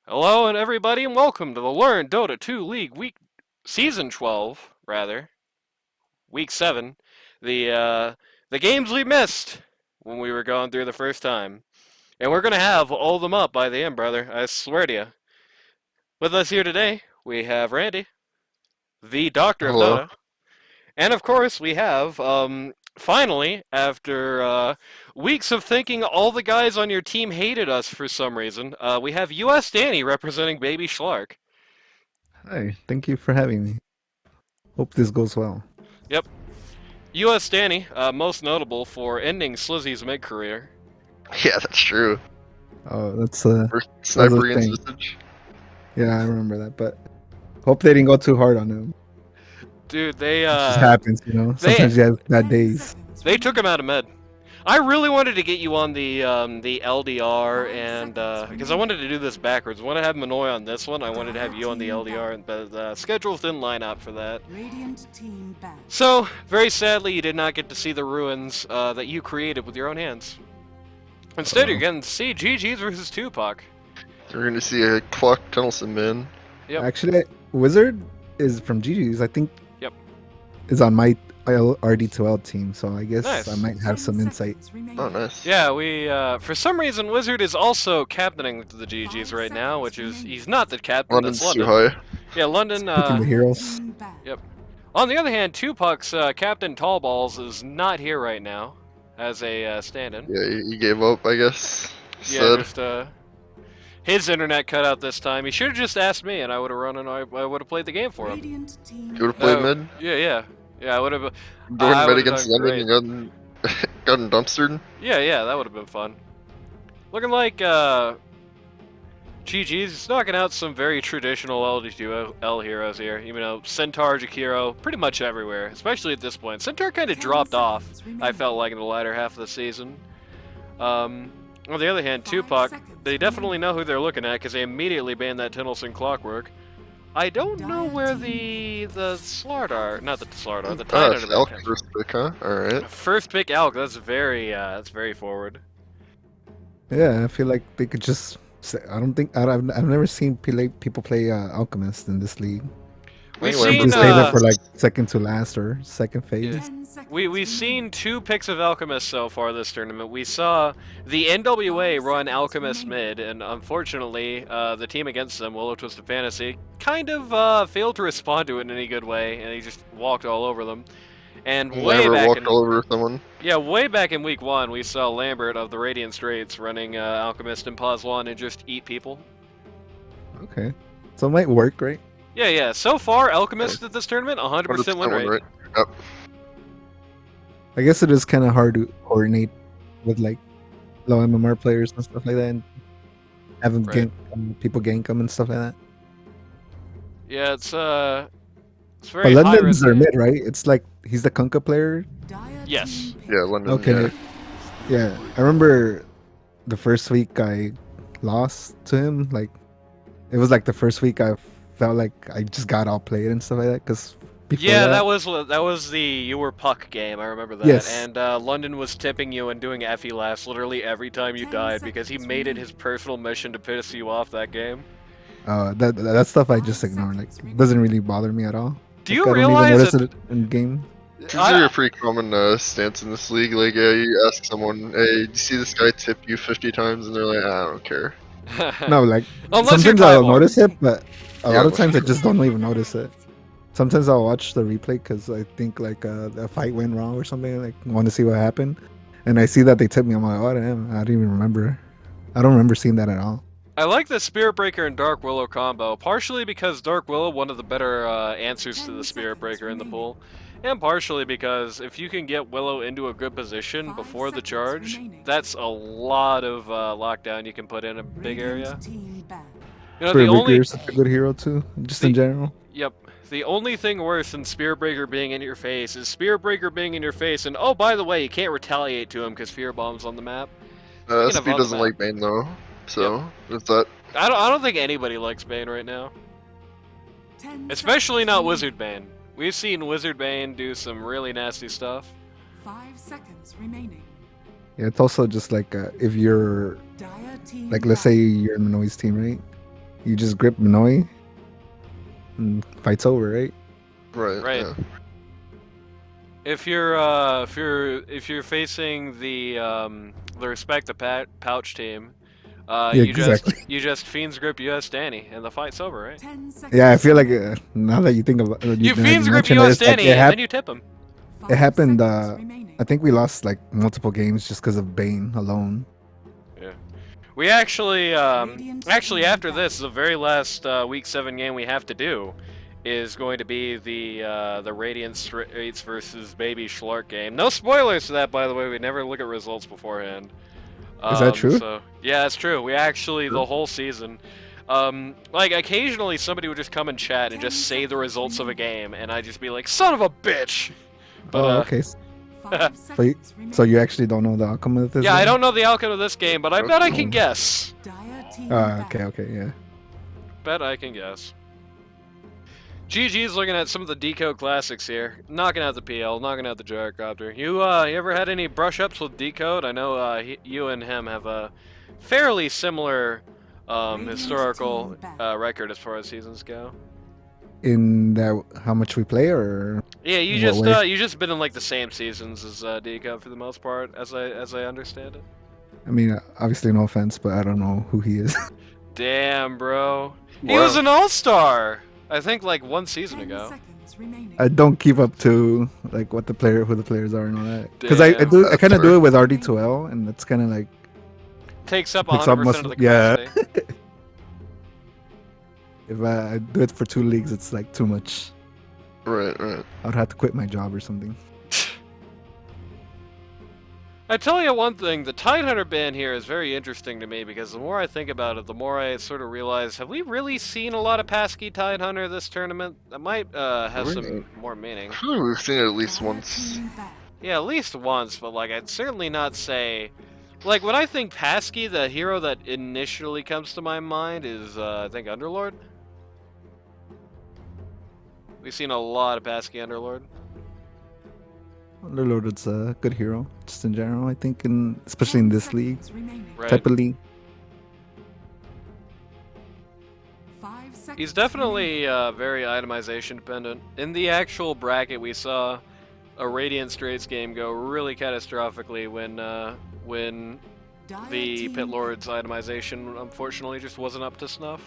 Hello and everybody and welcome to the Learn Dota 2 League Season 12, rather, Week 7. The games we missed when we were going through the first time. And we're gonna have all of them up by the end, brother. I swear to you. With us here today, we have Randy, the Doctor of Hello. Dota. And of course, we have, finally, after weeks of thinking all the guys on your team hated us for some reason, we have USDanny representing Baby Schlark. Hi, thank you for having me. Hope this goes well. Yep. USDanny, most notable for ending Slizzy's mid-career. Yeah, that's true. Oh, that's First that was a sniper against thing. Visage. Yeah, I remember that, but hope they didn't go too hard on him. Dude, It just happens, they Sometimes you have bad days. they took him out of med. I really wanted to get you on the LDR and because I wanted to do this backwards. I wanted to have Manoy on this one. I wanted to have you on the LDR, but the schedules didn't line up for that. So very sadly, you did not get to see the ruins that you created with your own hands. Instead, you're getting to see GG's versus Tupac. We're gonna see a Clock Tunnelson man. Yep. Actually, Wizard is from GG's. I think. Yep. Is on my RD2L team, so I guess Nice. I might have some insight. Oh, nice. Yeah, we for some reason Wizard is also captaining the GGs right now, which is he's not the captain. London's That's too London. high. Yeah, London. Picking the heroes. Yep. On the other hand, Tupac's captain Tallballz is not here right now as a stand-in. Yeah, he gave up, I guess. Yeah, Said. just his internet cut out this time. He should have just asked me, and I would have run and I would have played the game for him. You would have played mid. Yeah, I would have. Going mid against London and gotten dumpstered. Yeah, that would have been fun. Looking like GG's knocking out some very traditional LD2L heroes here. You know, Centaur, Jakiro, pretty much everywhere, especially at this point. Centaur kind of dropped off, I felt like, in the latter half of the season. On the other hand, Tupac, they definitely know who they're looking at because they immediately banned that Tennyson Clockwork. I don't know where the Slard are. Not the Slard are, the Titan It's Elk first pick, huh? Alright. First pick Alk, that's very forward. Yeah, I feel like they could just. I've never seen people play Alchemist in this league. We've Anyway, seen Just save it for like second to last or second phase. Yeah. We've seen two picks of Alchemist so far this tournament. We saw the NWA run Alchemist mid, and unfortunately, the team against them, Willow Twisted Fantasy, kind of failed to respond to it in any good way, and he just walked all over them. And way back all over someone. Yeah, way back in week 1, we saw Lambert of the Radiant Straits running Alchemist and Pause 1 and just eat people. Okay, so it might work, right? Yeah. So far, Alchemist at this tournament, 100% win rate. Right. Yep. I guess it is kind of hard to coordinate with like low MMR players and stuff like that, and have them people gank them and stuff like that. Yeah, it's very. But London's are mid, right? It's like he's the Kunkka player. Yes. Yeah, London. Okay. Yeah, I remember the first week I lost to him. Like, it was like the first week I felt like I just got outplayed and stuff like that. Cause that was the you were puck game. I remember that. Yes. And London was tipping you and doing FE laughs literally every time you died because he made it his personal mission to piss you off that game. That stuff I just ignore. Like, it doesn't really bother me at all. Do you I realize don't even notice it in game? It's a pretty common stance in this league. Like, you ask someone, "Hey, do you see this guy tip you 50 times?" And they're like, "I don't care." No, like Unless sometimes I'll notice it, but a lot of times I just don't even notice it. Sometimes I'll watch the replay because I think like a fight went wrong or something. Like, want to see what happened, and I see that they tipped me. I'm like, oh damn, I didn't even remember. I don't remember seeing that at all. I like the Spirit Breaker and Dark Willow combo, partially because Dark Willow one of the better answers to the Spirit Breaker in the pool, and partially because if you can get Willow into a good position before the charge, that's a lot of lockdown you can put in a big area. You know, Spirit Breaker is such a good hero too, just in general. Yep. The only thing worse than Spirit Breaker being in your face is Spirit Breaker being in your face, and oh, by the way, you can't retaliate to him because Fear Bomb's on the map. SP doesn't like Bane though, so that's that. I don't think anybody likes Bane right now. Especially not Wizard Bane. We've seen Wizard Bane do some really nasty stuff. 5 seconds remaining. Yeah, it's also just like if you're like, let's say you're in Manoy's team, right? You just grip Minoi, and fight's over, right? Right. Yeah. If you're facing the respect the pouch team, Yeah, you exactly. just fiends grip USDanny and the fight's over, right? 10 seconds. Yeah, I feel like now that you think about You now fiends grip mention it, it's like USDanny and then you tip him. it happened. 5 seconds remaining. I think we lost like multiple games just because of Bane alone. Yeah. We actually Radiant after back. this, the very last week 7 game we have to do is going to be the Radiant Straits versus Baby Schlark game. No spoilers for that, by the way. We never look at results beforehand. Is that true? So yeah, that's true. We actually the whole season, like occasionally somebody would just come and chat and just say the results of a game, and I'd just be like, "Son of a bitch!" But Oh, okay. 5 So you, seconds remaining. so you actually don't know the outcome of this? yeah, I game? don't know the outcome of this game, but I bet I can Oh. guess. Dire team back. Okay, yeah. Bet I can guess. GG's looking at some of the Decode classics here. Knocking out the PL, knocking out the Gyrocopter. You ever had any brush ups with Decode? I know you and him have a fairly similar historical record as far as seasons go. In that, how much we play, or Yeah, you In what way? just been in like the same seasons as Decode for the most part, as I understand it. I mean, obviously no offense, but I don't know who he is. Damn, bro. He Wow. was an all-star. I think like 1 season 10 ago. seconds remaining. I don't keep up to like who the players are and all that. Because I Damn. do, I That's kind of do fair. it with RD2L, and it's kind of like Takes up Takes up 100% most- of the yeah. capacity. if I do it for 2 leagues, it's like too much. Right. I would have to quit my job or something. I tell you one thing, the Tidehunter ban here is very interesting to me because the more I think about it, the more I sort of realize, have we really seen a lot of Pasky Tidehunter this tournament? That might have some Really? more meaning. I feel like we've seen it at least Dire once. team back. Yeah, at least once, but like I'd certainly not say... Like when I think Pasky, the hero that initially comes to my mind is, I think, Underlord. We've seen a lot of Pasky Underlord. Underlord is a good hero, just in general. I think, especially in 10 this league seconds remaining. Right. type of league. 5 seconds He's definitely very itemization dependent. In the actual bracket, we saw a Radiant Straits game go really catastrophically when remaining. Dire the team Pit back. Lord's itemization unfortunately just wasn't up to snuff.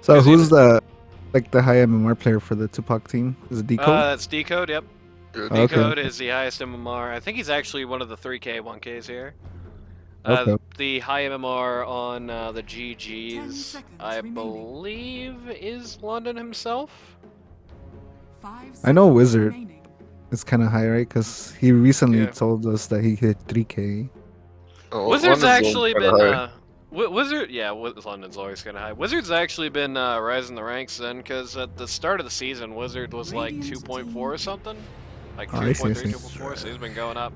So 'Cause who's the high MMR player for the Tupac team? Is it Decode? That's Decode, yep. Good. Okay. Decode is the highest MMR. I think he's actually one of the 3K 1Ks here. Okay. The high MMR on the 10 GGs, seconds I remaining. believe, is London himself. 5 I know seconds Wizard. remaining. It's kind of high, right? Because he recently Yeah. told us that he hit 3K. Oh, Wizard's London's actually kinda been high. Wizard, yeah, London's always kind of high. Wizard's actually been rising the ranks then, because at the start of the season, Wizard was like Radiant 2.4 or team. something, like Oh, I see, I 2.3, see. 2.4. So he's been going up,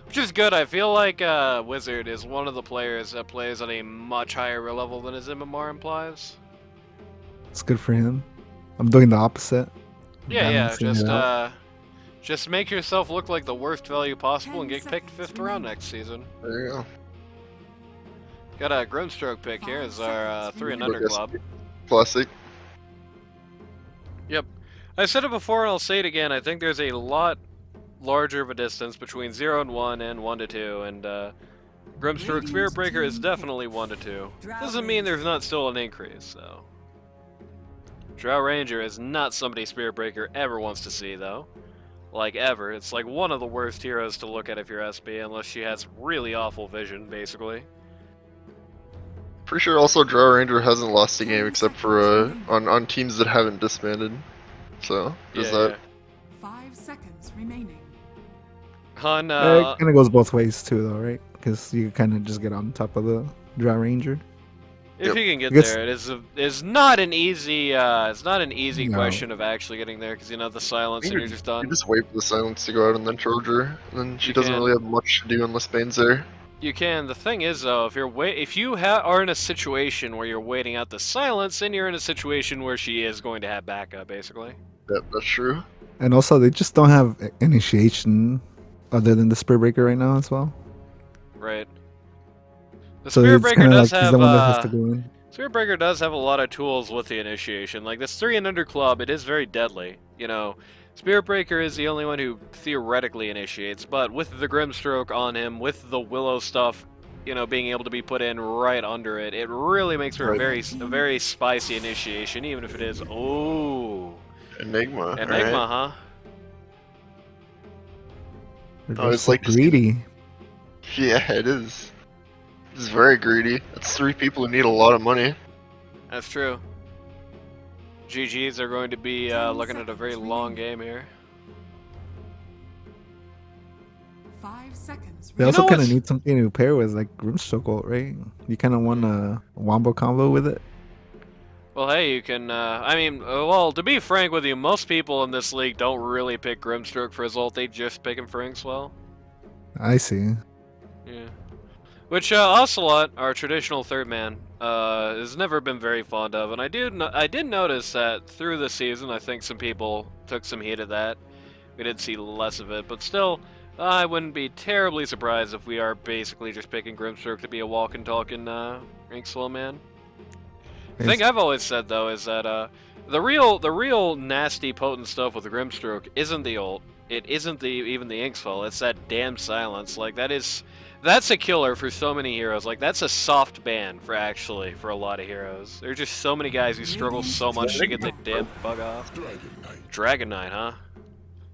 which is good. I feel like Wizard is one of the players that plays at a much higher level than his MMR implies. It's good for him. I'm doing the opposite. Yeah, Balancing it out. just make yourself look like the worst value possible and 10 get picked seconds 5th round remaining. next season. There you go. Got a Grimstroke pick here as our 3 and under Look, club. Classic. Yep. I said it before and I'll say it again. I think there's a lot larger of a distance between 0 and 1 and 1 to 2, and Grimstroke Spirit Breaker is definitely 1 to 2. Doesn't mean there's not still an increase, though. Drow Ranger is not somebody Spirit Breaker ever wants to see, though. Like, ever. It's like one of the worst heroes to look at if you're SB, unless she has really awful vision, basically. Pretty sure also Drow Ranger hasn't lost a game except for on teams that haven't disbanded. So there's Yeah, that. 5 seconds remaining. On, it kind of goes both ways too, though, right? Because you kind of just get on top of the Drow Ranger. if Yep. you can get I guess- there, it's not an easy, No. question of actually getting there, because, you know, the silence and you're just done. You just wait for the silence to go out and then charge her, and then she You doesn't can. really have much to do unless Bane's there. You can. The thing is, though, if you are in a situation where you're waiting out the silence, then you're in a situation where she is going to have backup, basically. Yep, that's true. And also, they just don't have initiation other than the Spirit Breaker right now as well. Right. The So Spirit it's Breaker kind of does like he's have the one that has to go in. Spearbreaker does have a lot of tools with the initiation. Like this 3 and under club, it is very deadly. You know, Spearbreaker is the only one who theoretically initiates, but with the Grimstroke on him, with the Willow stuff, you know, being able to be put in right under it, it really makes for a very spicy initiation, even if it is Enigma. Enigma, Right? huh? They're Oh, just it's so like this- greedy. Yeah, it is. It's very greedy. That's 3 people who need a lot of money. That's true. GGs are going to be 10 looking at a very seconds long remaining. game here. 5 seconds They You also know kind of what's- need something to pair with like Grimstroke ult, right? You kind of want a wombo combo with it. Well, hey, you can, I mean, well, to be frank with you, most people in this league don't really pick Grimstroke for his ult, they just pick him for Inkswell. I see. Yeah. Which, Ocelot, our traditional third man, has never been very fond of, and I did notice that through the season, I think some people took some heat of that. We did see less of it, but still, I wouldn't be terribly surprised if we are basically just picking Grimstroke to be a walking, talking, Inkswell man. The thing I've always said though is that the real nasty potent stuff with the Grimstroke isn't the ult. It isn't even the Inkswell. It's that damn silence. Like that's a killer for so many heroes. Like that's a soft ban for a lot of heroes. There's just so many guys who struggle so much to get the damn bug off. Dragon Knight, huh?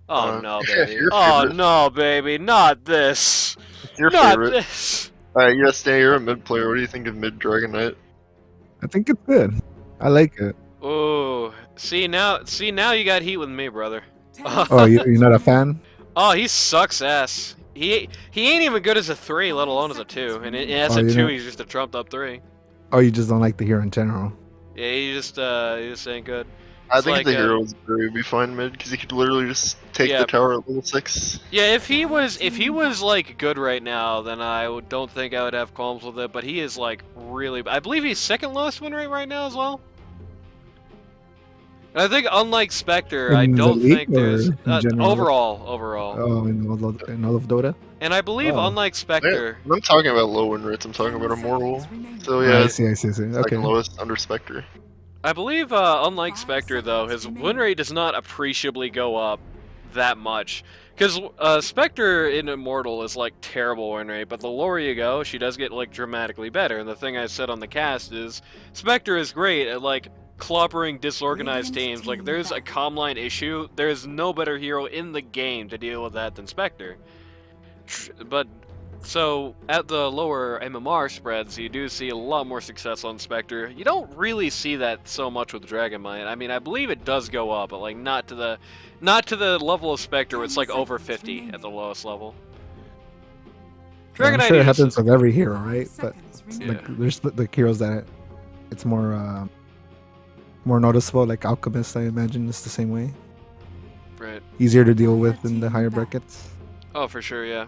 Oh no, baby. your Oh favorite. no, baby. Not this. It's your Not favorite. this. Alright, USDanny, you're a mid player. What do you think of mid Dragon Knight? I think it's good. I like it. Ooh, see now you got heat with me, brother. 10 Oh, you're not a fan? Oh, he sucks ass. He ain't even good as a 3, let alone as a 2. And as Oh, a you 2, know- he's just a trumped up 3. Oh, you just don't like the hero in general. Yeah, he just ain't good. I It's think like, if the hero was good, he'd be fine mid, because he could literally just take Yeah. the tower at level 6. Yeah, if he was like good right now, then don't think I would have qualms with it. But he is like really. I believe he's second lowest win rate right now as well. And I think unlike Spectre, I In the don't league think there's or in general? overall. Oh, in all of Dota? And I believe Oh. unlike Spectre, When I'm talking about low win rates, I'm talking about Immortal. So Oh, yeah, I see. Okay. second lowest under Spectre. I believe, unlike 5 Spectre, though, seconds his win remaining. rate does not appreciably go up that much. Because Spectre in Immortal is, like, terrible win rate, but the lower you go, she does get, like, dramatically better. And the thing I said on the cast is, Spectre is great at, like, clobbering disorganized teams. Like, there's a comm line issue, there's no better hero in the game to deal with that than Spectre. But so, at the lower MMR spreads, you do see a lot more success on Spectre. You don't really see that so much with Dragonmite. I mean, I believe it does go up, but like not to the level of Spectre where it's like over 50 at the lowest level. Yeah, I'm Dragonite sure it is- happens with every hero, right? But Yeah. like, there's the heroes that it's more noticeable. Like Alchemist, I imagine it's the same way. Right. Easier to deal with in the higher brackets. Oh, for sure, yeah.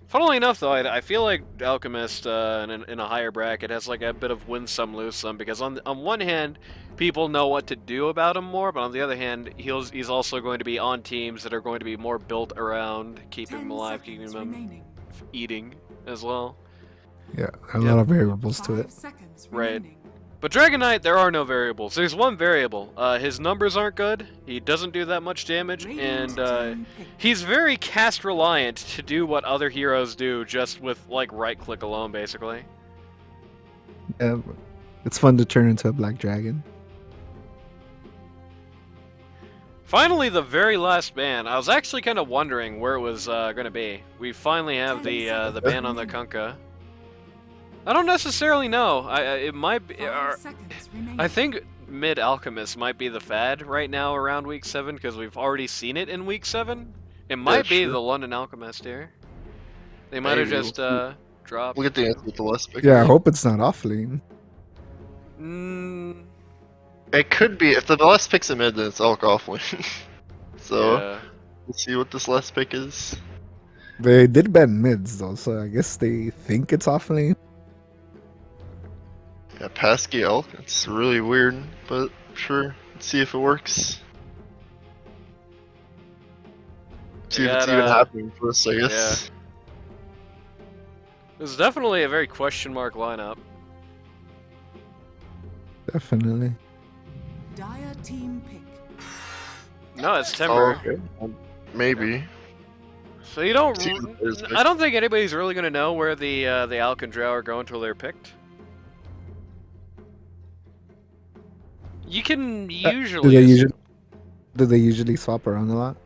Funnily enough, though, I feel like Alchemist in a higher bracket has like a bit of win some, lose some, because on one hand, people know what to do about him more, but on the other hand, he's also going to be on teams that are going to be more built around keeping him alive, keeping him eating as well. Yeah, a Yep. lot of variables to it. Right. But Dragonite, there are no variables. There's one variable. His numbers aren't good. He doesn't do that much damage, and he's very cast reliant to do what other heroes do just with like right click alone, basically. Yeah, it's fun to turn into a black dragon. Finally, the very last ban. I was actually kind of wondering where it was going to be. We finally have the ban on the Kunkka. I don't necessarily know. It might be. I think mid Alchemist might be the fad right now around week 7 because we've already seen it in week 7. It might be true. the London Alchemist here. They might have Maybe, just we'll dropped. We'll get the answer with the last pick. Yeah, I hope it's not off lane. It could be. If the last pick's a mid, then it's Elk offlane. So, Yeah. we'll see what this last pick is. They did ban mids though, so I guess they think it's off lane. Yeah, Pasky Elk. It's really weird, but sure. Let's see if it works. See if it's got, even happening first, I guess. This is definitely a very question mark lineup. Definitely. Dire team pick. No, it's Oh, Timber. okay. Maybe. So you don't. See the players pick. I don't think anybody's really gonna know where the Alc and Drow are going until they're picked. You can Do usually. do they usually swap around a lot?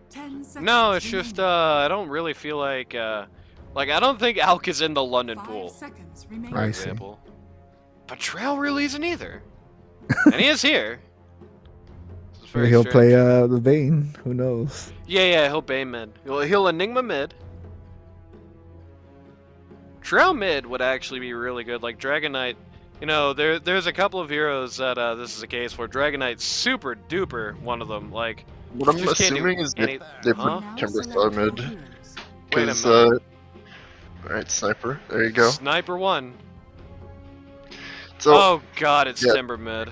10 seconds. No, it's just I don't really feel like I don't think Alc is in the London 5 pool, seconds for remaining. I see. example. But Drow really isn't either, and he is here. This is very Maybe he'll strange. play the Bane. Who knows? Yeah, he'll Bane mid. He'll Enigma mid. Drow mid would actually be really good. Like Dragon Knight, you know, there's a couple of heroes that this is a case for. Dragon Knight's super duper one of them. Like, What I'm just can't do assuming is any- they Huh? put Now Timber select Star your mid. heroes. Wait a Because, minute. alright, Sniper. There you go. Sniper 1. So, Oh god, it's yeah. Timber mid.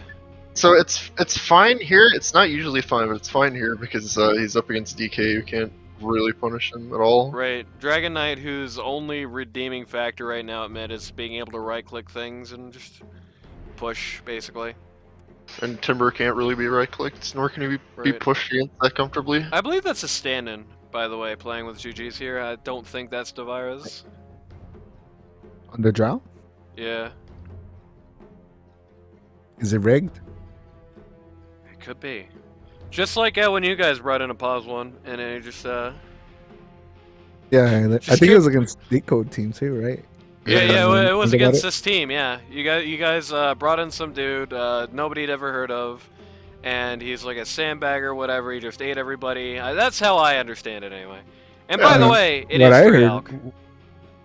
so it's fine here. It's not usually fine, but it's fine here because he's up against DK. You can't really punish him at all. Right. Dragon Knight, whose only redeeming factor right now at mid is being able to right-click things and just push, basically. And Timber can't really be right-clicked, nor can he be Right. pushed against that comfortably. I believe that's a stand-in, by the way, playing with GG's here. I don't think that's Devira's. On the Drow? Yeah, Is it rigged? it could be. Just like when you guys brought in a pause one, and it just Yeah, I Just think it was against Decode team too, right? Yeah, it was Think about against it. this team. Yeah, you guys brought in some dude nobody had ever heard of, and he's like a sandbagger, whatever. He just ate everybody. That's how I understand it, anyway. And by the way, it what is I free heard Alc.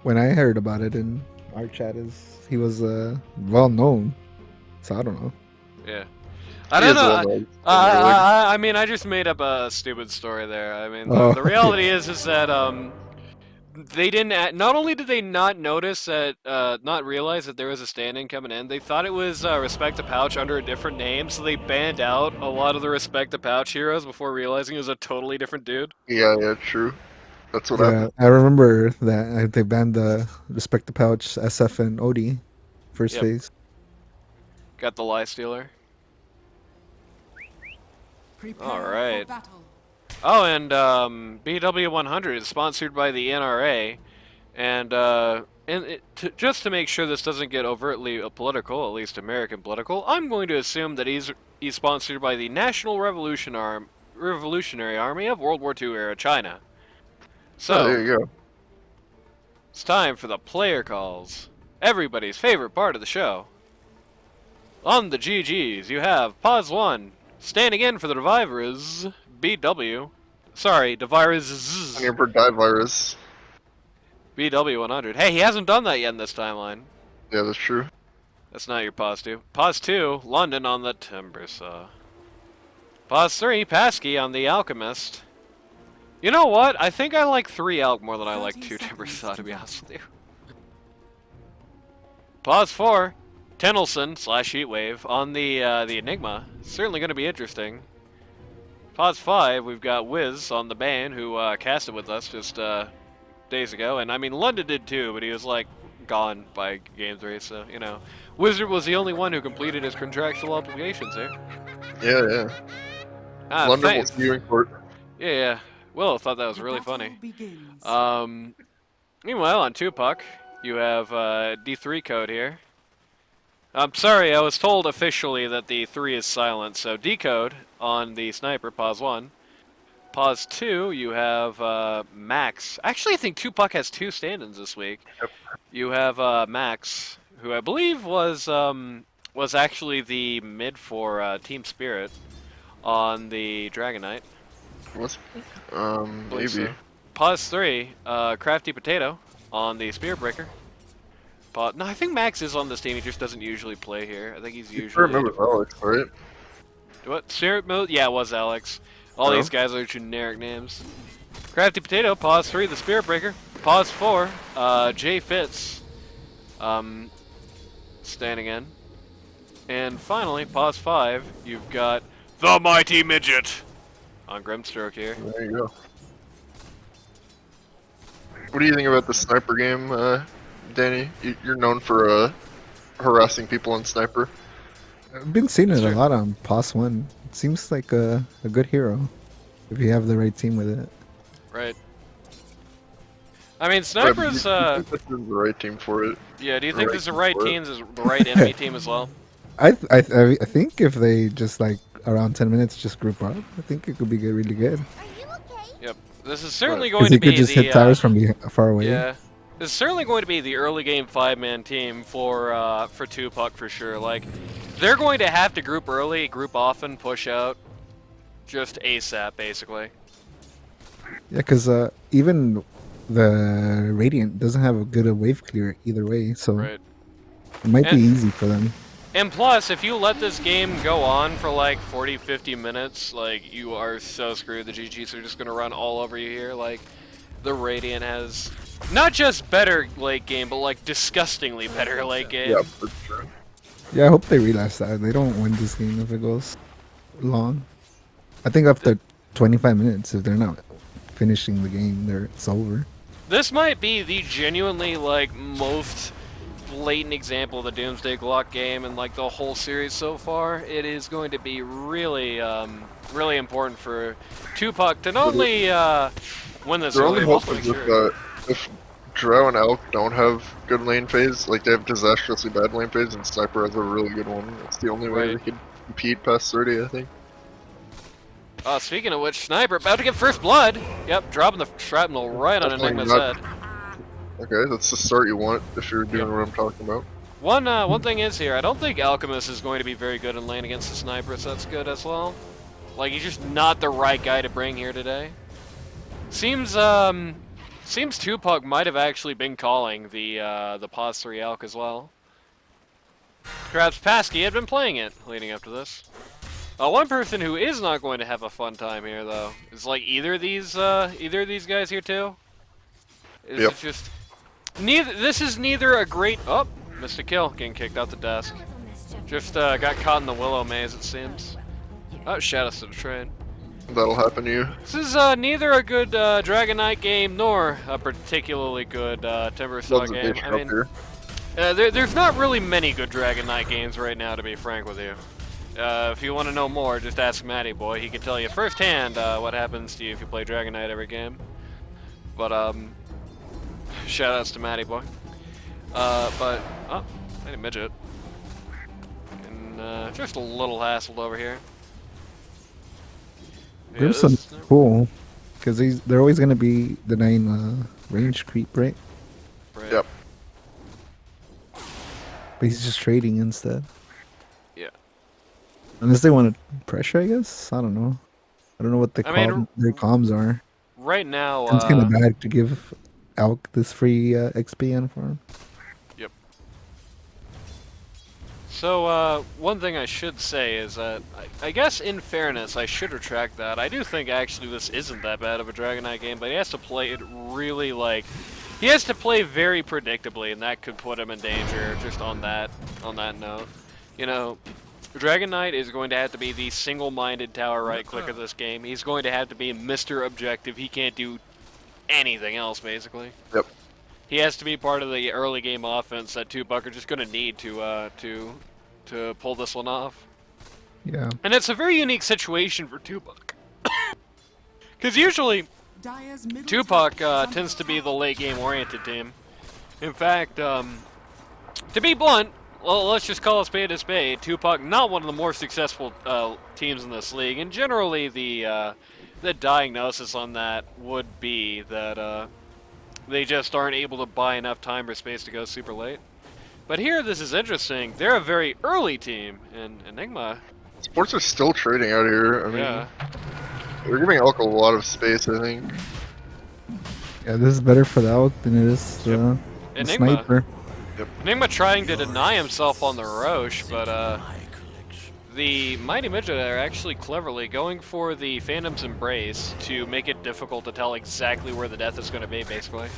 when I heard about it in our chat is he was well known, so I don't know. Yeah, I He don't is know. well-known. I mean, I just made up a stupid story there. I mean, Oh, the reality is that they didn't. Not only did they not notice that, not realize that there was a stand-in coming in, they thought it was Respect the Pouch under a different name, so they banned out a lot of the Respect the Pouch heroes before realizing it was a totally different dude. Yeah, true. That's what Yeah, happened. I remember that they banned the Respect the Pouch, SF, and OD first Yep. phase. Got the Lie Stealer. Prepare Alright. for battle. Oh, and BW100 is sponsored by the NRA, and just to make sure this doesn't get overtly political, at least American political, I'm going to assume that he's sponsored by the National Revolutionary Army of World War II era China. So Oh, there you go. it's time for the player calls, everybody's favorite part of the show. On the GGs, you have Pause 1. Standing in for the Reviver is BW. Sorry, Devira's Never die virus. BW100. Hey, he hasn't done that yet in this timeline. Yeah, that's true. That's not your pause 2. Pause 2, London on the Timber Saw. Pause 3, Pasky on the Alchemist. You know what? I think I like 3 Alch more than I like 2 30 Timber seconds Saw, to to be go. honest with you. Pause 4, Tennyson / Heatwave on the Enigma. Certainly going to be interesting. Pause 5, we've got Wiz on the Bane, who casted with us just days ago. And I mean, London did too, but he was like gone by game 3, so, you know. Wizard was the only one who completed his contractual obligations here. Yeah. Ah, London will thanks. see you in court. Yeah. Will thought that was The really battle funny. begins. Meanwhile, on Tupac, you have D3 code here. I'm sorry, I was told officially that the 3 is silent, so decode on the sniper, pause 1. Pause 2, you have Max. Actually, I think Tupac has 2 stand-ins this week. Yep. You have Max, who I believe was actually the mid for Team Spirit on the Dragon Knight. What's Believe maybe. so. Pause 3, Crafty Potato on the Spear Breaker. No, I think Max is on this team. He just doesn't usually play here. I think he's I usually. remember Alex, right? What? Spirit mode? Yeah, it was Alex. All Oh. these guys are generic names. Crafty Potato. Pause 3, the Spirit Breaker. Pause 4, Jay Fitz. Standing in. And finally, pause 5, you've got the Mighty Midget on Grimstroke here. There you go. What do you think about the sniper game, Danny, you're known for harassing people on Sniper. I've been seeing it That's a true. lot on Pos 1. It seems like a good hero if you have the right team with it. Right. I mean, But Sniper's, you think this is the right team for it? yeah, do you the think right this is the team right for it? team, the right enemy team as well? I think if they just like around 10 minutes just group up, I think it could be good, really good. Yep. This is certainly Because going you to could be just hit the, towers from far away. yeah. This is certainly going to be the early game 5-man team for 2Puck for sure. Like, they're going to have to group early, group often, push out, just ASAP, basically. Yeah, because even the Radiant doesn't have a good wave clear either way, so Right. it might be And- easy for them. And plus, if you let this game go on for like 40, 50 minutes, like, you are so screwed. The GGs are just going to run all over you here. Like, the Radiant has not just better late game, but like disgustingly better late game. Yeah, for sure. Yeah, I hope they realize that. They don't win this game if it goes long. I think after 25 minutes, if they're not finishing the game, it's over. This might be the genuinely like most blatant example of the Doomsday Glock game and like the whole series so far. It is going to be really, really important for 2Puck to not only win this Their only early, but hope also is make sure. if Drow and Elk don't have good lane phase, like they have disastrously bad lane phase, and Sniper has a really good one. It's the only way Right. they can compete past 30, I think. Speaking of which, Sniper about to get first blood. Yep, dropping the shrapnel right on Definitely Enigma's not- head. Okay, that's the start you want if you're doing what I'm talking about. One thing is here, I don't think Alchemist is going to be very good in lane against the Sniper, so that's good as well. Like, he's just not the right guy to bring here today. Seems 2Puck might have actually been calling the Pos 3 Alk as well. Perhaps Pasky had been playing it leading up to this. One person who is not going to have a fun time here, though, is like either of these guys here too. Is Yep. it just neither? This is neither a great. Oh, missed a kill, getting kicked out the desk. Just got caught in the willow maze, it seems. Oh, shout outs to the train. That'll happen to you. This is neither a good Dragon Knight game nor a particularly good Timber Saw Loves a game. bitch I up mean, here. there's not really many good Dragon Knight games right now, to be frank with you. If you want to know more, just ask Matty Boy. He can tell you firsthand what happens to you if you play Dragon Knight every game. But shoutouts to Matty Boy. But oh, I need a midget. And just a little hassled over here. Yeah, Grimson's this- cool because they're always gonna be denying range creep, right? Right. Yep. But he's just trading instead. Yeah. Unless they want to pressure, I guess. I don't know. I don't know what I mean, their comms are. Right now, It's kind of bad to give Alk this free XP in for him. So, one thing I should say is that, I guess in fairness, I should retract that. I do think actually this isn't that bad of a Dragon Knight game, but he has to play it really, like, he has to play very predictably, and that could put him in danger just on that note. You know, Dragon Knight is going to have to be the single-minded tower right-click of this game. He's going to have to be Mr. Objective. He can't do anything else, basically. Yep. He has to be part of the early game offense that 2Puck are just going to need to pull this one off. Yeah. And it's a very unique situation for 2Puck. Because usually, 2Puck tends to be the late game oriented team. In fact, to be blunt, well, let's just call a spade. 2Puck, not one of the more successful teams in this league, and generally the diagnosis on that would be that they just aren't able to buy enough time or space to go super late. But here, this is interesting. They're a very early team, and Enigma, Sports are still trading out here. I mean, yeah. they're giving Elk a lot of space, I think. Yeah, this is better for the Alk than it is the Enigma. Sniper. Enigma trying to deny himself on the Roche, but the Mighty Midget are actually cleverly going for the Phantom's Embrace to make it difficult to tell exactly where the death is going to be, basically.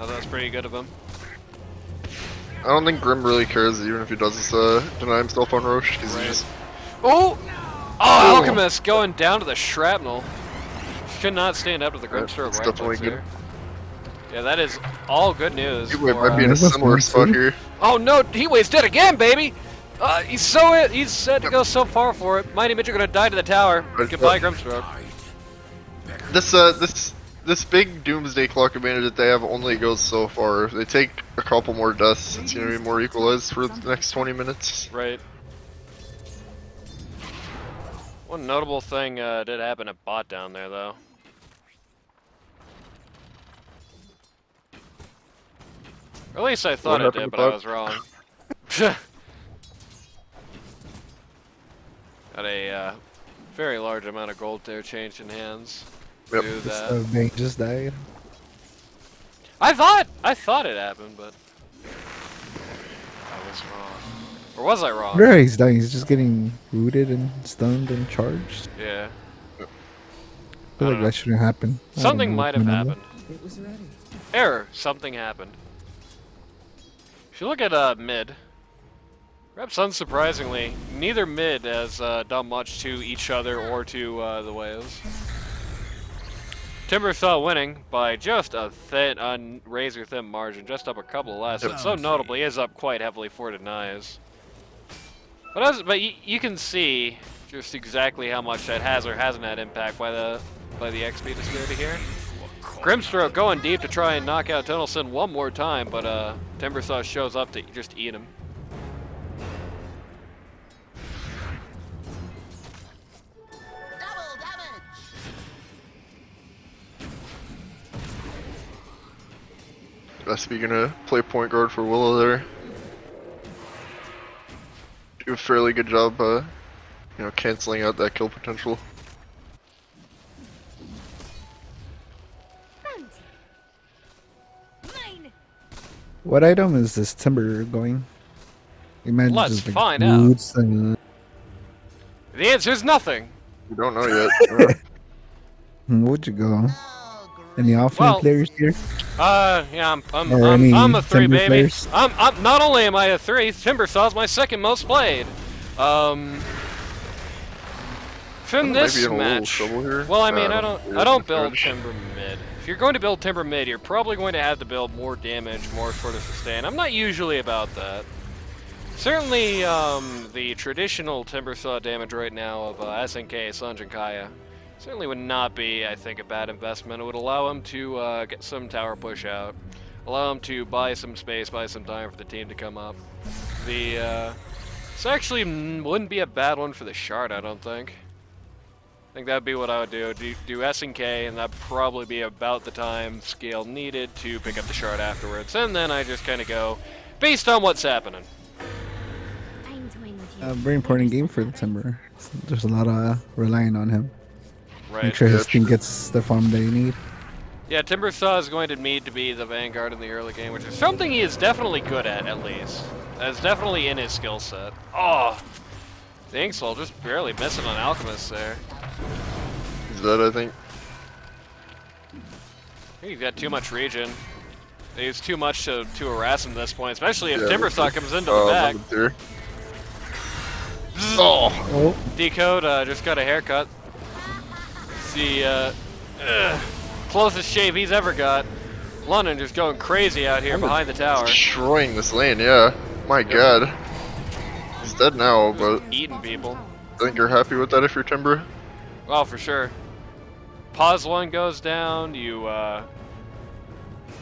Oh, that's pretty good of him. I don't think Grim really cares, even if he does deny himself on Roche, because Right. he just... Oh! Oh, Alchemist going down to the shrapnel. Should not stand up to the Yeah, Grimstar it's right definitely clicks good. here. Yeah, that is all good news. Heatwave for, might be in a That was similar fun, spot too. here. Oh no, Heatwave's dead again, baby! He's set to go so far for it. Mighty Mitch are gonna die to the tower. Right, Goodbye, Grimstroke. This big Doomsday Clock advantage that they have only goes so far. If they take a couple more deaths, it's gonna be more equalized for the next 20 minutes. Right. One notable thing did happen at bot down there, though. Or at least I thought it happened did, to but I bot? was wrong. Got a very large amount of gold there changed in hands. Yep. Do This that. Bang just died. I thought it happened, but I was wrong. Or was I wrong? Where he's dying, he's just getting rooted and stunned and charged. Yeah. I I feel don't like know. that shouldn't happen. I don't Something know might what's have going on happened. It was ready. Error. Something happened. If you look at mid, perhaps unsurprisingly, neither mid has done much to each other or to the waves. Timbersaw winning by just a razor thin margin, just up a couple of less. And so notably is up quite heavily for denies. But you can see just exactly how much that has or hasn't had impact by the XP disparity here. Grimstroke going deep to try and knock out Tunnelson one more time, but Timbersaw shows up to just eat him. That's gonna play point guard for Willow there. Do a fairly good job, canceling out that kill potential. What item is this Timber going? Imagine Let's just, like, find out. boots and, The answer is nothing. We don't know yet. where'd you go? Any offline Well, players here? Yeah, Or any I'm a 3, Timber baby. players? I'm not only am I a 3, Timbersaw's my second most played. From Might this be in a little match. trouble here. Well, I mean, I don't build stretch. Timber mid. If you're going to build Timber mid, you're probably going to have to build more damage, more sort of sustain. I'm not usually about that. Certainly, the traditional Timbersaw damage right now of SNK, Sanj, and Kaya certainly would not be, I think, a bad investment. It would allow him to get some tower push out, allow him to buy some space, buy some time for the team to come up. This actually wouldn't be a bad one for the shard, I don't think. I think that'd be what I would do. Do SNK, and that'd probably be about the time scale needed to pick up the shard afterwards. And then I just kind of go based on what's happening. A very important game for the Timber. There's a lot of relying on him. Right. Make sure Yeah, his team gets the farm they need. Yeah, Timbersaw is going to need to be the vanguard in the early game, which is something he is definitely good at least. That's definitely in his skill set. Oh! The Inksoul just barely missing on Alchemist there. Is that, I think? I think he's got too much regen. He's too much to harass him at this point, especially if Yeah, Timbersaw comes into the back. There. Oh, Decode just got a haircut. The closest shave he's ever got. London just going crazy out here behind the tower. Destroying this lane, yeah. My god. He's dead now, but Eating people. I think you're happy with that if you're Timber. Well, for sure. Pause 1 goes down, you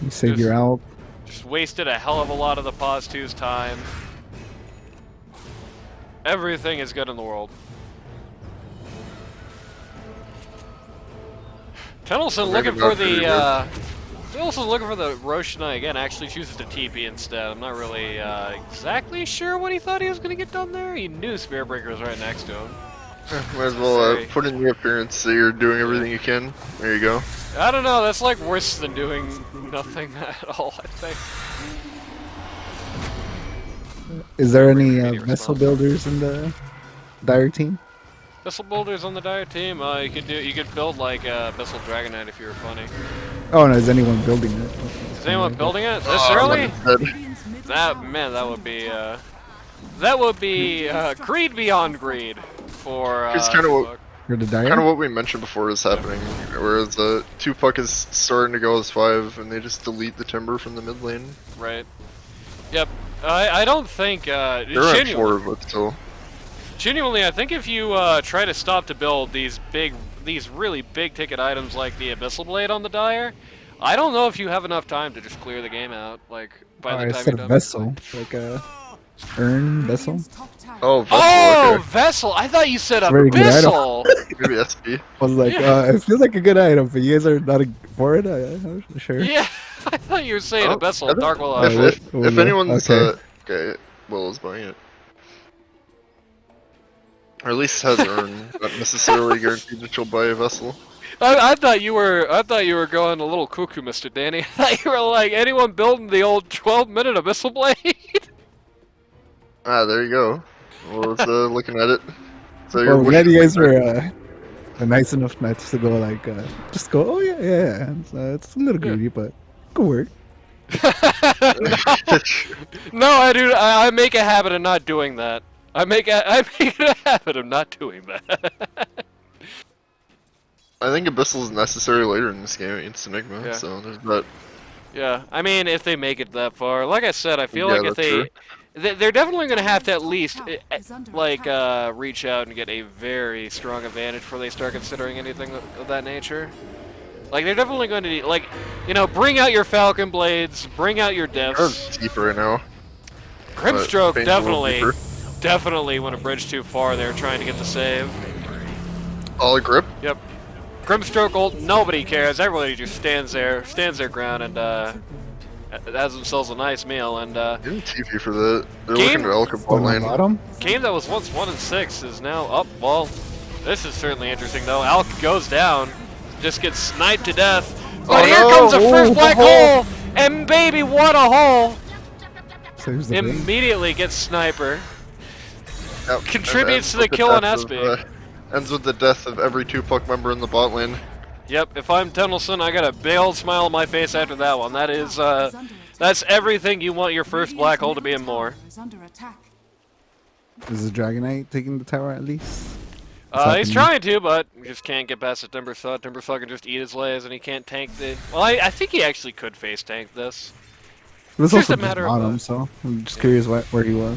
you save your out. just wasted a hell of a lot of the Pause 2's time. Everything is good in the world. Tunnelson looking for the Roshanai again, actually chooses to TP instead. I'm not really exactly sure what he thought he was gonna get done there. He knew Spearbreaker was right next to him. Might as well Sorry. put in the appearance that you're doing everything you can. There you go. I don't know, that's like worse than doing nothing at all, I think. Is there any Immediate vessel response. builders in the Dire team? Vessel builders on the Dire team, you could build like Vessel Dragonite if you were funny. Oh no, is anyone building it? Is anyone building it this Oh, early? dead. Radiant's middle That tower man, that is would be greed beyond greed for It's kinda what- You're the Dire? Kind of what we mentioned before is happening, whereas the 2-puck is starting to go as 5, and they just delete the Timber from the mid lane. Right. Yep. I don't think They're at 4, but still. genuinely, I think if you try to stop to build these really big ticket items like the Abyssal Blade on the Dire, I don't know if you have enough time to just clear the game out. Like by the I time said you're done. Vessel. Like a urn vessel. Radiant's top tower Oh, Vessel, Oh, okay. Vessel! I thought you said Very good item. Abyssal. Maybe SP. I was like, Yeah. it feels like a good item, but you guys are not for it. I'm sure. Yeah, I thought you were saying Oh, Abyssal. I think- Dark Willow. If anyone's Okay. okay, Willow's buying it. Or at least has Urn, not necessarily guaranteed that she'll buy a Vessel. I thought you were going a little cuckoo, Mr. Danny. I thought you were like, anyone building the old 12-minute Abyssal Blade? Ah, there you go. Well, it's looking at it. So Well, what glad do you guys think were nice enough not to go like, just go. Oh yeah. It's a little Yeah. greedy, but good work. No, I do. I make a habit of not doing that. I make it a habit of not doing that. I think Abyssal is necessary later in this game against Enigma, Yeah. so there's that. Yeah, I mean, if they make it that far, like I said, I feel Yeah, like if that's true. they're definitely going to have to at least is under like attack. reach out and get a very strong advantage before they start considering anything of that nature. Like they're definitely going to like, bring out your Falcon Blades, bring out your They're Diffs. deep right now. Grimstroke Bane's a little deeper. definitely went a bridge too far there trying to get the save. All grip. Yep. Grimstroke ult, nobody cares. Everybody just stands their ground and has themselves a nice meal. And Getting TP for that. They're Game- looking to Elka bot On the lane. bottom. game that was once 1-6 is now up. Well, this is certainly interesting though. Alk goes down, just gets sniped to death. But Oh, here no! comes a first Ooh, black the hole, and baby, what a hole! Saves the bait. Immediately gets sniper. Yep, Contributes and to the ends with kill on death SB. Ends with the death of every 2-puck member in the bot lane. Yep, if I'm Tendelson, I got a big old smile on my face after that one. That is, that's everything you want your first black hole to be and more. Is under attack. Is the Dragonite taking the tower at least? He's trying to, but he just can't get past the Timbersaw. Timbersaw can just eat his lays, and he can't tank the... Well, I think he actually could face tank this. It was It's just also a matter just of, bottom, so I'm just curious where he was.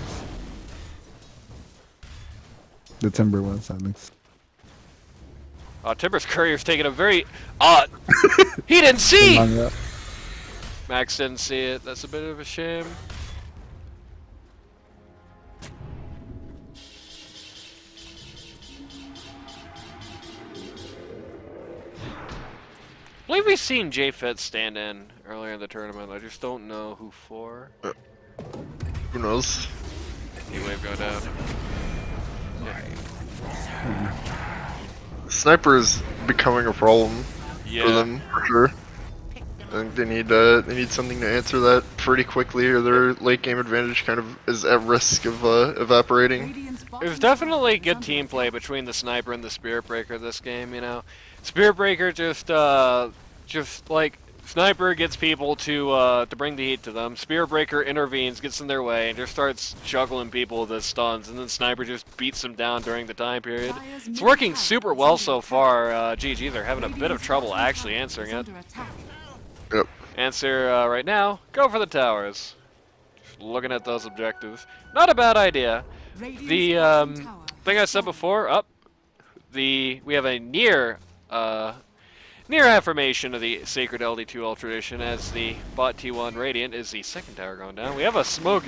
The Timber was at least. Timber's courier's taking a very... he didn't see! Long up. Max didn't see it. That's a bit of a shame. I believe we've seen J-Fit stand in earlier in the tournament. I just don't know who for. Who knows? E-Wave go down. Sniper is becoming a problem Yeah. for them, for sure. I think they need something to answer that pretty quickly, or their late game advantage kind of is at risk of evaporating. Radiant's bottom There's tower definitely is good under team attack. play between the Sniper and the Spirit Breaker this game, Spirit Breaker just like Sniper gets people to bring the heat to them. Spirit Breaker intervenes, gets in their way, and just starts juggling people with his stuns, and then Sniper just beats them down during the time period. Dire's It's middle working tower super is well under so attack. far. GG, they're having a bit of Radiant's trouble bottom actually tower answering is it. under attack. Yep. Answer right now, go for the towers. Just looking at those objectives. Not a bad idea. Radiant's The bottom tower thing I is said down. before, we have a near affirmation of the sacred LD2L tradition as the bot T1 Radiant is the second tower going down. We have a smoke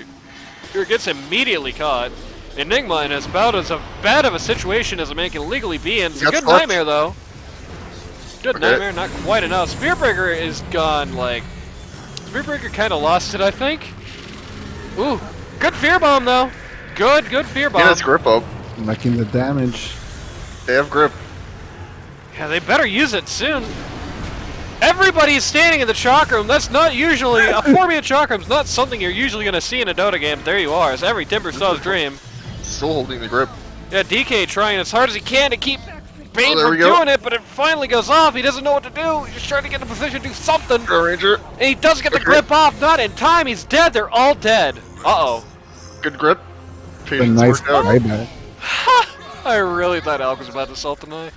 who gets immediately caught. Enigma in as bad of a situation as a man can legally be in. It's a Got good stuck. nightmare though. Good Okay. nightmare, not quite enough. Spearbreaker is gone, like... Spearbreaker kind of lost it, I think. Ooh, good fear bomb though. Good fear bomb. Get his grip up. Liking the damage. They have grip. Yeah, they better use it soon. Everybody's standing in the chalk room. That's not usually... a 4-man chalk room's not something you're usually going to see in a Dota game. There you are. It's every Timbersaw's dream. Still holding the grip. Yeah, DK trying as hard as he can to keep Bane there from we go. doing it, but it finally goes off. He doesn't know what to do. He's just trying to get in a position to do something. Go Ranger. And he does get the Okay. grip off. Not in time. He's dead. They're all dead. Uh-oh. Good grip. A Patience nice worked out. buyback. I really thought Alk was about to self-deny.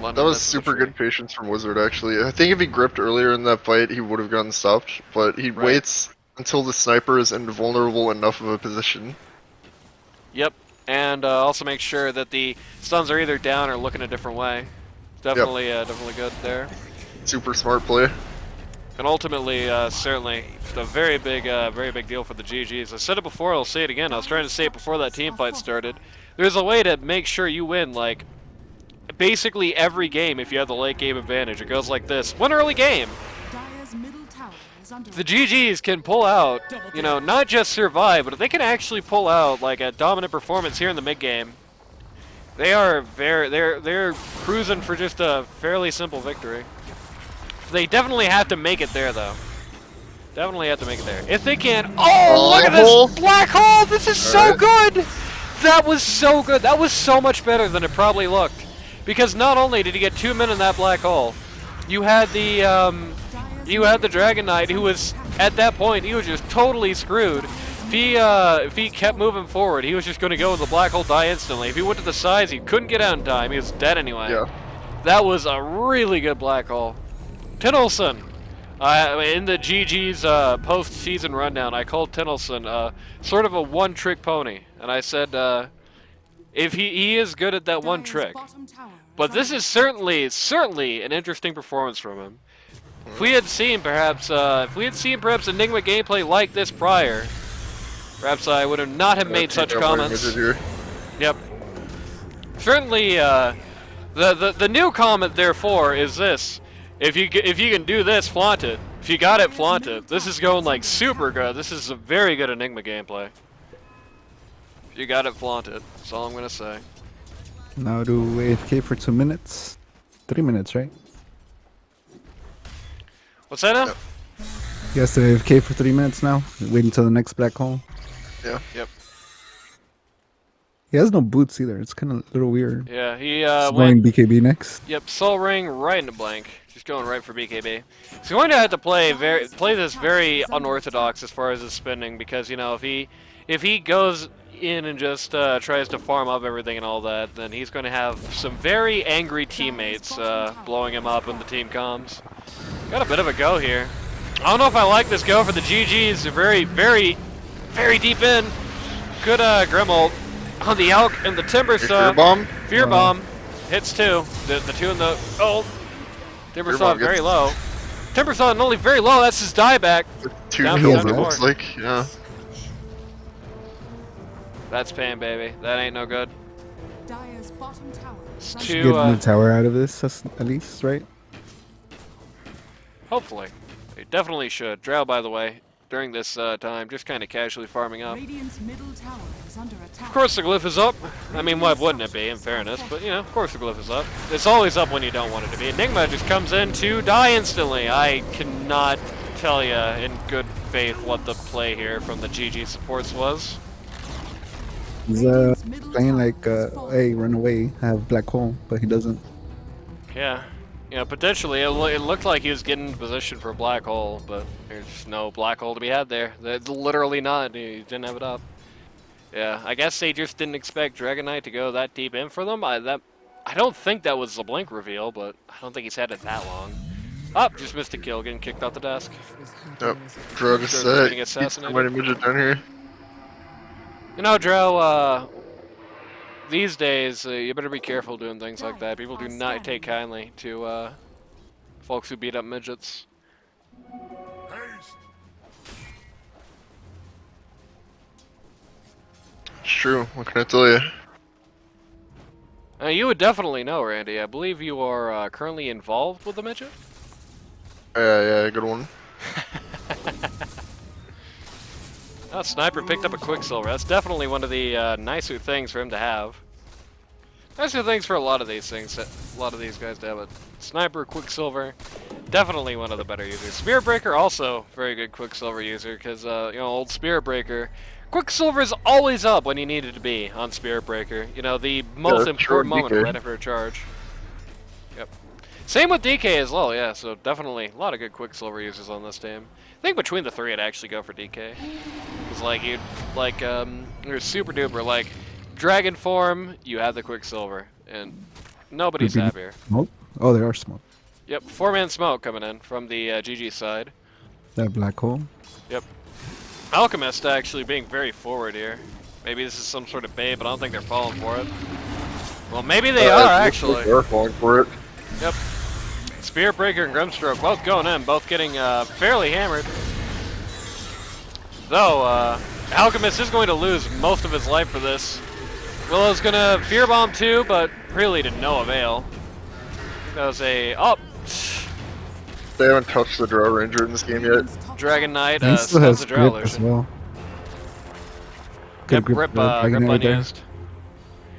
That was super good patience from Wizard, actually. I think if he gripped earlier in that fight, he would have gotten stopped, but he Right. waits until the sniper is in vulnerable enough of a position. Yep, and also make sure that the stuns are either down or looking a different way. Definitely, definitely good there. Super smart play. And ultimately, certainly, just a very big deal for the GGs. I said it before, I'll say it again. I was trying to say it before that team fight started. There's a way to make sure you win, like, basically every game if you have the late game advantage. It goes like this. Win early game. Dire's middle tower is under The GGs can pull out, you know, not just survive, but if they can actually pull out, like, a dominant performance here in the mid-game, they are they're cruising for just a fairly simple victory. They definitely have to make it there, though. Definitely have to make it there. If they can... Oh, look at this black hole! This is so good! That was so good. That was so much better than it probably looked. Because not only did you get 2 men in that black hole, you had the Dragon Knight, who was, at that point, he was just totally screwed. If he kept moving forward, he was just going to go in the black hole, die instantly. If he went to the sides, he couldn't get out in time. He was dead anyway. Yeah. That was a really good black hole. Tinelson, in the GG's post-season rundown, I called Tinelson sort of a one-trick pony, and I said if he is good at that one trick, but this is certainly an interesting performance from him. If we had seen perhaps Enigma gameplay like this prior, perhaps I would have not have made such comments. Yep. Certainly, the new comment therefore is this. If you can do this, flaunt it. If you got it, flaunt it. This is going like super good. This is a very good Enigma gameplay. If you got it, flaunt it. That's all I'm gonna say. Now do AFK for 2 minutes. 3 minutes, right? What's that now? Yep. You guys to AFK for 3 minutes now? Wait until the next black hole. Yeah. Yep. He has no boots either. It's kind of a little weird. Yeah, he He's went. going BKB next. Yep, Soul Ring right into blank. Just going right for BKB. He's going to have to play this very unorthodox as far as his spending, because you know if he goes in and just tries to farm up everything and all that, then he's going to have some very angry teammates blowing him up in the team comms. Got a bit of a go here. I don't know if I like this go for the GGs. They're very deep in. Good Grim ult on the Elk and the Timber Saw. Fear bomb. Fear bomb hits two. The two in the Timber Saw bomb very low. Timber Saw not only very low. That's his dieback. 2 Down kills. to It 4. looks like. Yeah. That's pain, baby. That ain't no good. Dire's bottom tower is under Two, Get the tower out of this at least, right? hopefully. They definitely should. Drow, by the way, during this time, just kind of casually farming up. Radiant's middle tower is under attack. Of course the glyph is up. I mean, why wouldn't it be, in fairness? But, you know, of course the glyph is up. It's always up when you don't want it to be. Enigma just comes in to die instantly. I cannot tell you in good faith what the play here from the GG supports was. He's playing like, hey, run away, have black hole, but he doesn't. Yeah. You know, potentially, it looked like he was getting in position for a black hole, but there's no black hole to be had there. There's literally not. He didn't have it up. Yeah, I guess they just didn't expect Dragon Knight to go that deep in for them. I don't think that was the blink reveal, but I don't think he's had it that long. Up, just missed a kill, getting kicked off the desk. Yep. Drug is Drug set. getting assassinated. Somebody midget down here. You know, Drow, these days, you better be careful doing things like that. People do not take kindly to folks who beat up midgets. It's true. What can I tell you? You would definitely know, Randy. I believe you are currently involved with the midget? Yeah, good one. Oh, Sniper picked up a Quicksilver. That's definitely one of the nicer things for him to have. Nicer things for a lot of these things, a lot of these guys to have. A Sniper, Quicksilver, definitely one of the better users. Spirit Breaker, also very good Quicksilver user, because, you know, old Spirit Breaker. Quicksilver is always up when you need it to be on Spirit Breaker. You know, the most important moment right after a charge. Yep. Same with DK as well, yeah, so definitely a lot of good Quicksilver users on this team. I think between the three, I'd actually go for DK. Because, like, you're super duper, like, dragon form, you have the Quicksilver, and nobody's Creepy. happier. Smoke? Oh, there are smoke. Yep, 4-man smoke coming in from the GG side. That black hole. Yep. Alchemist actually being very forward here. Maybe this is some sort of bait, but I don't think they're falling for it. Well, maybe they are actually. They're falling for it. Yep. Spirit Breaker and Grimstroke both going in, both getting fairly hammered. Though, Alchemist is going to lose most of his life for this. Willow's gonna Fear Bomb too, but really to no avail. That was a... Oh! They haven't touched the Drow Ranger in this game yet. Dragon Knight He still stuns has the Drow grip as illusion. well. Yep, Good grip Dragon Knight right there. unused.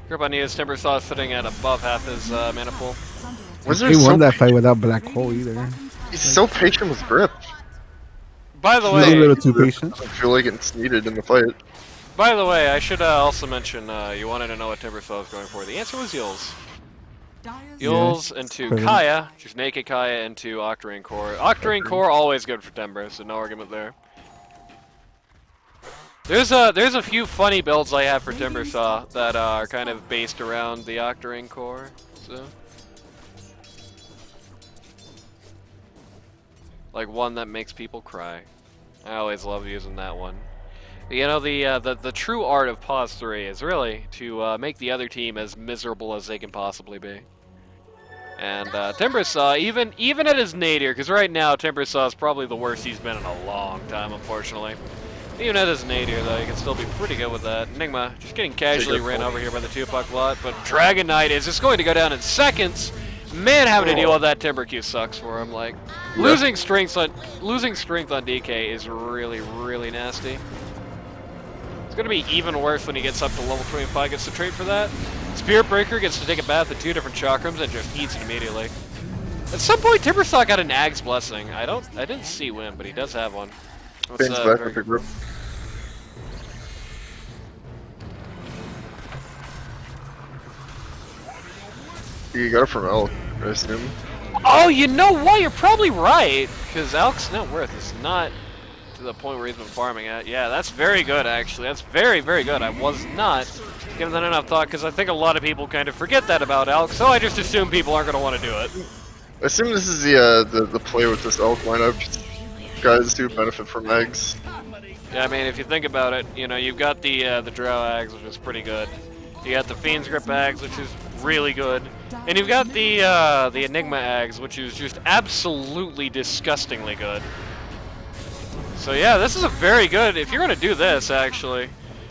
Grip unused, Timber Saw sitting at above half his mana pool. Wizard's He won so that fight without black hole either. He's so patient with grip. By the He's a little way, too patient. I feel like it's needed in the fight. I should also mention, you wanted to know what Timber Saw was going for. The answer was Yules. Yules into Perfect. Kaya, just naked Kaya into Octarine Core. Octarine Core always good for Timber, so no argument there. There's a few funny builds I have for Timber Saw that are kind of based around the Octarine Core. So, like one that makes people cry. I always love using that one. You know, the true art of Pause 3 is really to make the other team as miserable as they can possibly be. And Timbersaw, even at his nadir, because right now Timbersaw is probably the worst he's been in a long time, unfortunately. Even at his nadir, though, he can still be pretty good with that. Enigma just getting casually ran over here by the 2-puck lot, but Dragon Knight is just going to go down in seconds. Man, having to deal with that Timber Q sucks for him. Like, losing strength on DK is really nasty. It's going to be even worse when he gets up to level 25, gets to trade for that. Spirit Breaker gets to take a bath at 2 different chakrams and just eats it immediately. At some point, Timbersaw got an Ag's Blessing. I didn't see when, but he does have one. Bane's back with the group. You got it from Elk, I assume. Oh, you know what? You're probably right, because Alk's net worth is not to the point where he's been farming at. Yeah, that's very good, actually. That's very good. I was not giving that enough thought, because I think a lot of people kind of forget that about Alk, so I just assume people aren't going to want to do it. I assume this is the play with this Elk lineup. Guys who benefit from eggs. Yeah, I mean, if you think about it, you know, you've got the Drow Ags, which is pretty good. You got the Fiend's Grip Ags, which is really good. And you've got the Enigma Ags, which is just absolutely disgustingly good. So yeah, this is a very good, if you're going to do this, actually.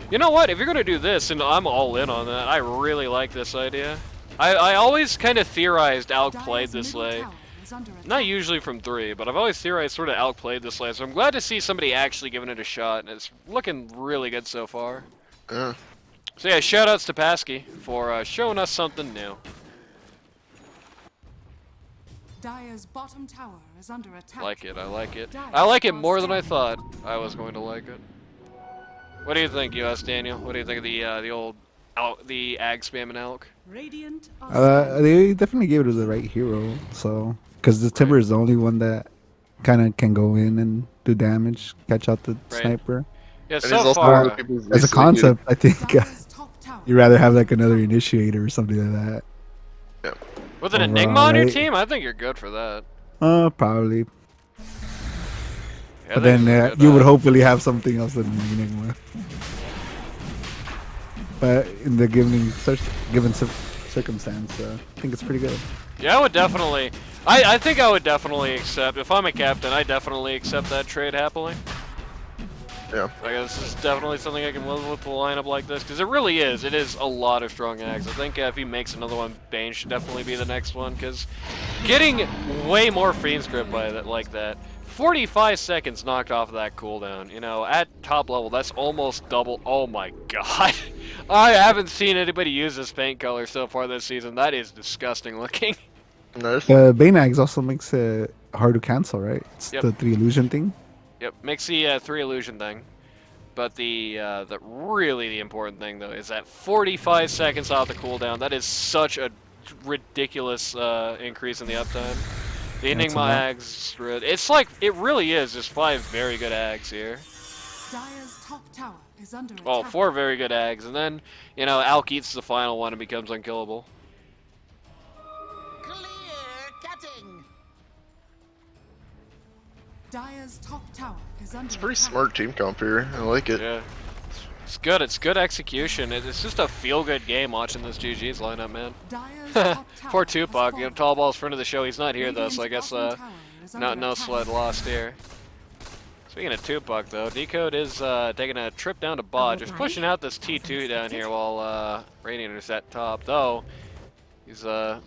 You know what, if you're going to do this, and I'm all in on that, I really like this idea. I always kind of theorized Alk played this way. Not usually from 3, but I've always theorized sort of outplayed this way, so I'm glad to see somebody actually giving it a shot, and it's looking really good so far. Yeah. So yeah, shoutouts to Pasky for showing us something new. Dire's bottom tower is under attack. Like it, I like it. I like it more than I thought I was going to like it. What do you think, USDanny? What do you think of the Ag spamming Elk? Radiant are They definitely gave it to the right hero, so because the Timber is the only one that kind of can go in and do damage, catch out the sniper. Yeah, And he's so also far. one of the people who's As a recently concept, I think Dire's top tower. you'd rather have like another initiator or something like that. With an Enigma on your Alright. team, I think you're good for that. Probably. Yeah, I But think then it's a good, you would hopefully have something else than Enigma. But in the given circumstance, I think it's pretty good. Yeah, I would definitely. I think I would definitely accept. If I'm a captain, I definitely accept that trade happily. Yeah. I guess this is definitely something I can live with a lineup like this, because it really is. It is a lot of strong Ags. I think if he makes another one, Bane should definitely be the next one, because getting way more Fiend's Grip by that, like that, 45 seconds knocked off of that cooldown. You know, at top level, that's almost double. Oh my god. I haven't seen anybody use this paint color so far this season. That is disgusting looking. Nice. Bane Ags also makes it hard to cancel, right? It's Yep. the 3 illusion thing. Yep, makes the 3 illusion thing. But the really the important thing though is that 45 seconds off the cooldown. That is such a ridiculous increase in the uptime. The That's Enigma a lot. Ags, it's like it really is just 5 very good Ags here. Dire's top tower is under attack. Oh, 4 very good Ags, and then, you know, Alk eats the final one and becomes unkillable. Clear cutting. Dire's top tower is under It's a pretty attack. smart team comp here. I like it. Yeah. It's good. It's good execution. It's just a feel-good game watching this GG's lineup, man. Dire's top tower Poor has Tupac. You know, fallen. Tallballz friend of the show. He's not here though, so I guess Radiant's bottom tower is under no attack. sweat lost here. Speaking of Tupac though, Decode is taking a trip down to bot, just pushing out this T2 down here while Radiant is at top. Though he's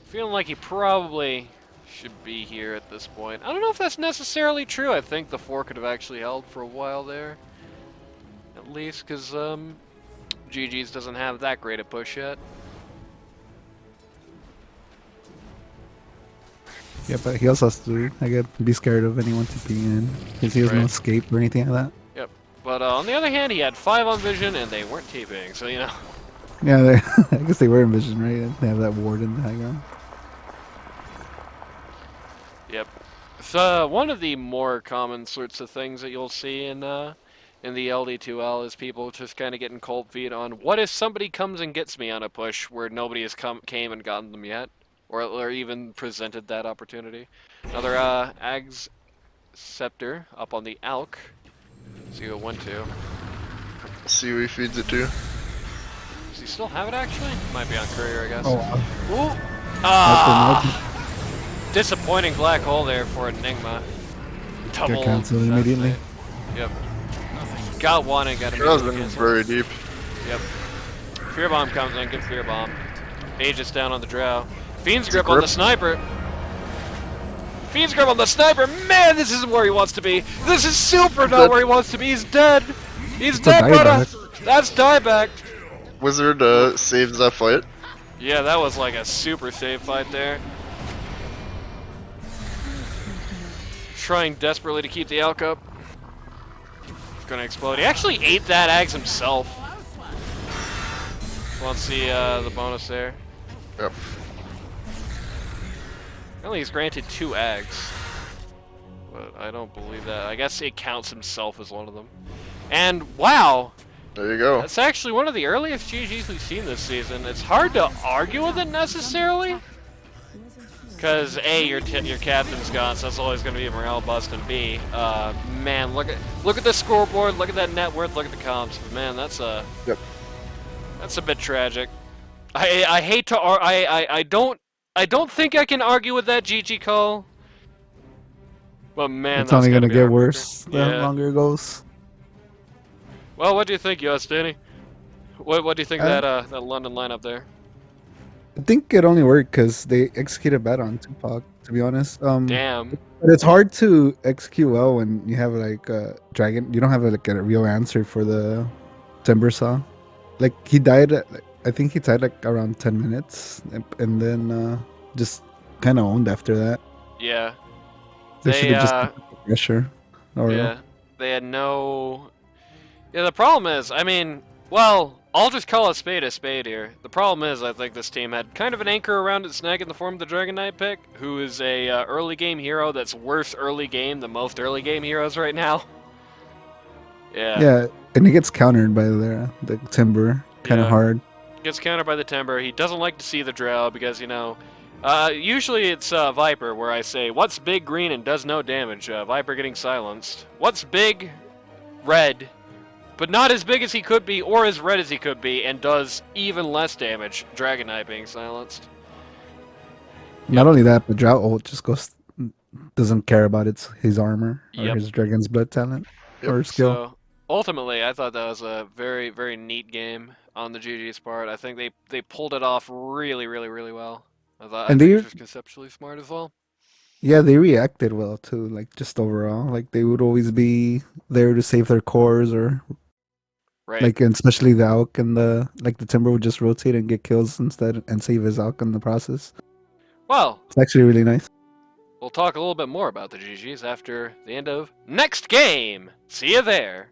feeling like he probably should be here at this point. I don't know if that's necessarily true. I think the 4 could have actually held for a while there, at least because GG's doesn't have that great a push yet. Yeah, but he also has to, I guess, be scared of anyone TPing in because he has no Right. escape or anything like that. Yep. But on the other hand, he had 5 on vision and they weren't TPing, so you know. Yeah, they, I guess they were in vision, right? They have that ward in the high ground. Yep. So one of the more common sorts of things that you'll see in the LD2L is people just kind of getting cold feet on what if somebody comes and gets me on a push where nobody has came and gotten them yet, or even presented that opportunity. Another Ags Scepter up on the Alk. See who it went to. See who he feeds it to. Does he still have it actually? Might be on courier, I guess. Oh, Ooh. Ah! Disappointing black hole there for Enigma. Double canceled immediately. assassinate. Yep. Got one and got That was immediately been canceled. very deep. Yep. Fear Bomb comes in, good Fear Bomb. Aegis down on the Drow. Fiend's Grip on the Sniper. Fiend's Grip on the Sniper. Man, this isn't where he wants to be. This is super not where he wants to be. He's dead. He's It's a dead, brother. dieback. That's dieback. Wizard saves that fight. Yeah, that was like a super safe fight there. Trying desperately to keep the Alk up. It's gonna explode. He actually ate that Ags himself. Wants the bonus there. Yep. Apparently he's granted 2 Ags. But I don't believe that. I guess it counts himself as one of them. And wow! There you go. That's actually one of the earliest GGs we've seen this season. It's hard to argue with it necessarily. Because A, your captain's gone, so that's always going to be a morale bust, and B, man, look at the scoreboard, look at that net worth, look at the comps. Man, that's a bit tragic. I hate to I don't think I can argue with that GG call. But man, It's that's only gonna be get heartbreaking. worse the Yeah. longer it goes. Well, what do you think, USDanny? What do you think of that London lineup there? I think it only worked because they executed bad on Tupac, to be honest. Damn. But it's hard to execute well when you have like a dragon. You don't have like a real answer for the Timber Saw. Like he died. I think he died like around 10 minutes, and then just kind of owned after that. Yeah. They They, should have just kept the pressure. Or Yeah, they had no. Yeah, the problem is, I mean, well, I'll just call a spade here. The problem is, I think this team had kind of an anchor around its neck in the form of the Dragon Knight pick, who is a early game hero that's worse early game than most early game heroes right now. Yeah. yeah, and it gets countered by the Timber kind of Yeah. hard. Gets countered by the Timber. He doesn't like to see the Drow because, you know, usually it's Viper where I say, what's big green and does no damage? Viper getting silenced. What's big red, but not as big as he could be or as red as he could be and does even less damage? Dragon Knight being silenced. Not only that, but Drought ult just doesn't care about his armor or Yep. his Dragon's Blood talent Yep. or skill. So, ultimately, I thought that was a very, very neat game on the GG's part. I think they pulled it off really, really, really well. I And think they- it was just conceptually smart as well. Yeah, they reacted well too. Like just overall, like they would always be there to save their cores, or Right. like, and especially the Alk and the Timber would just rotate and get kills instead and save his Alk in the process. Well, It's actually really nice. we'll talk a little bit more about the GGs after the end of next game. See you there.